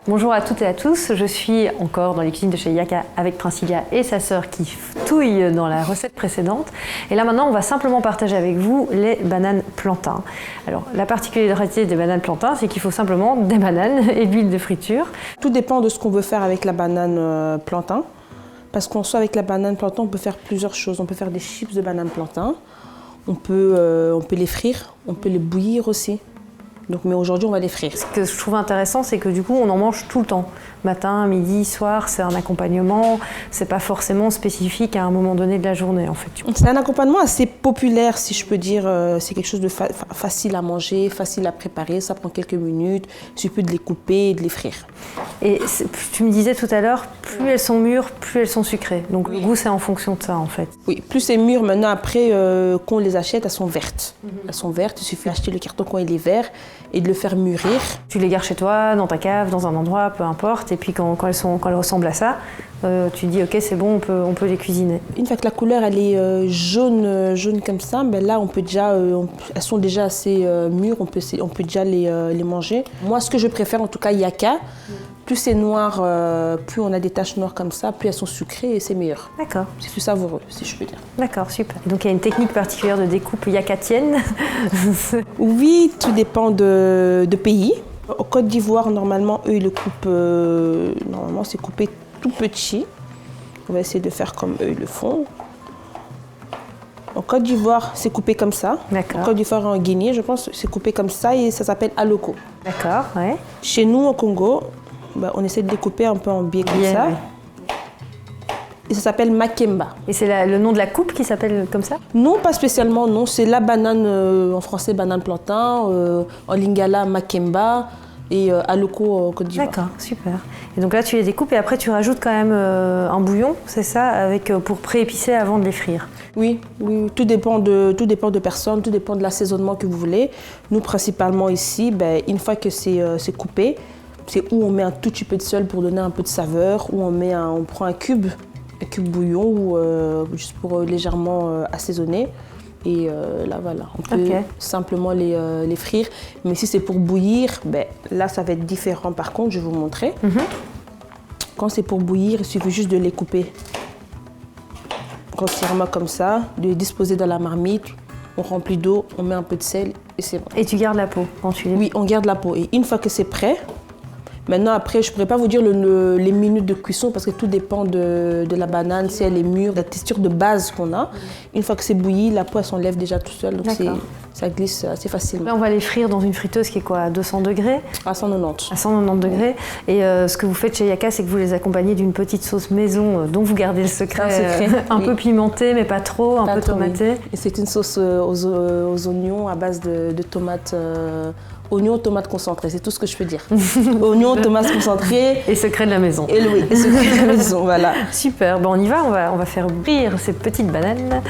Bonjour à toutes et à tous, je suis encore dans les cuisines de chez Yaka avec Princilia et sa sœur qui touillent dans la recette précédente. Et là maintenant on va simplement partager avec vous les bananes plantain. Alors la particularité des bananes plantain, c'est qu'il faut simplement des bananes et de l'huile de friture. Tout dépend de ce qu'on veut faire avec la banane plantain. Parce qu'en soi avec la banane plantain on peut faire plusieurs choses. On peut faire des chips de banane plantain, on peut les frire, on peut les bouillir aussi. Donc, mais aujourd'hui, on va les frire. Ce que je trouve intéressant, c'est que du coup, on en mange tout le temps. Matin, midi, soir, c'est un accompagnement. C'est pas forcément spécifique à un moment donné de la journée, en fait. C'est un accompagnement assez populaire, si je peux dire. C'est quelque chose de facile à manger, facile à préparer. Ça prend quelques minutes. Il suffit de les couper et de les frire. Et tu me disais tout à l'heure, plus elles sont mûres, plus elles sont sucrées. Donc le goût, c'est en fonction de ça, en fait. Oui, plus c'est mûr, maintenant, après qu'on les achète, elles sont vertes. Elles sont vertes, il suffit d'acheter le carton quand il est vert et de le faire mûrir. Tu les gardes chez toi, dans ta cave, dans un endroit, peu importe. Et puis quand elles ressemblent à ça, tu dis ok, c'est bon, on peut les cuisiner. Une fois que la couleur elle est jaune comme ça, ben là on peut déjà, elles sont déjà assez mûres, on peut déjà les manger. Moi, ce que je préfère, en tout cas Yaka, plus c'est noir, plus on a des taches noires comme ça, plus elles sont sucrées et c'est meilleur. D'accord. C'est plus savoureux, si je peux dire. D'accord, super. Donc il y a une technique particulière de découpe yakatienne? Oui, tout dépend de pays. Au Côte d'Ivoire, normalement, eux, ils le coupent, normalement c'est coupé tout petit. On va essayer de faire comme eux, ils le font. En Côte d'Ivoire, c'est coupé comme ça. D'accord. En Côte d'Ivoire et en Guinée, je pense, c'est coupé comme ça et ça s'appelle aloko. D'accord, ouais. Chez nous, au Congo, on essaie de découper un peu en biais comme ça. Oui. Et ça s'appelle makemba. Et c'est le nom de la coupe qui s'appelle comme ça? Non, pas spécialement, non. C'est la banane, en français, banane plantain, en lingala, makemba et aloko en Côte d'Ivoire. D'accord, super. Et donc là, tu les découpes et après, tu rajoutes quand même un bouillon, c'est ça, pour pré-épicer avant de les frire? Oui, tout dépend de personnes, tout dépend de l'assaisonnement que vous voulez. Nous, principalement ici, une fois que c'est coupé, c'est où on met un tout petit peu de sel pour donner un peu de saveur, où on prend un cube bouillon ou juste pour légèrement assaisonner. Et là, voilà, on peut simplement les frire. Mais si c'est pour bouillir, là, ça va être différent. Par contre, je vais vous montrer. Quand c'est pour bouillir, il suffit juste de les couper grossièrement comme ça, de les disposer dans la marmite. On remplit d'eau, on met un peu de sel et c'est bon. Et tu gardes la peau quand tu les... Oui, on garde la peau. Et une fois que c'est prêt, maintenant, après, je ne pourrais pas vous dire les minutes de cuisson parce que tout dépend de la banane, si elle est mûre, de la texture de base qu'on a. Une fois que c'est bouilli, la peau, elle s'enlève déjà tout seul, donc ça glisse assez facilement. Là, on va les frire dans une friteuse qui est quoi, à 200 degrés? À 190. À 190 degrés. Et ce que vous faites chez Yaka, c'est que vous les accompagnez d'une petite sauce maison dont vous gardez le secret, un peu pimentée, mais pas trop, un peu tomatée. Et c'est une sauce aux oignons à base de tomates. Oignons, tomates concentrées, c'est tout ce que je peux dire. Oignons, tomates concentrées. Et secret de la maison. Et oui, et secret de la maison, voilà. Super, on y va, on va faire bouillir ces petites bananes.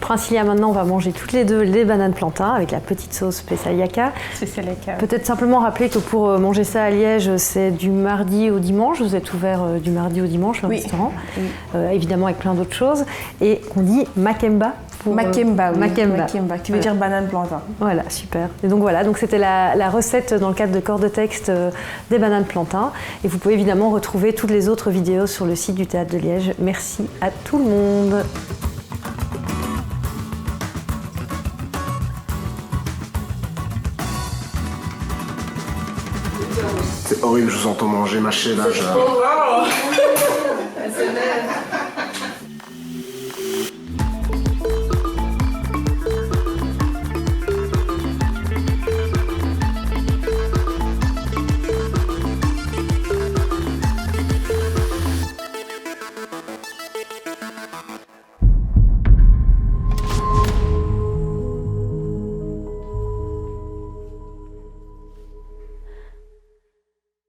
Princilia, maintenant, on va manger toutes les deux les bananes plantain avec la petite sauce spéciale Yaka. Peut-être simplement rappeler que pour manger ça à Liège, c'est du mardi au dimanche. Vous êtes ouvert du mardi au dimanche, le restaurant. Oui. Évidemment avec plein d'autres choses. Et on dit makemba. Makemba, oui. Makemba, qui veut dire banane plantain. Voilà, super. Et donc voilà, c'était la recette dans le cadre de Corps de Texte des bananes plantain. Et vous pouvez évidemment retrouver toutes les autres vidéos sur le site du Théâtre de Liège. Merci à tout le monde. C'est horrible, je vous entends manger, mâcher là. Oh wow.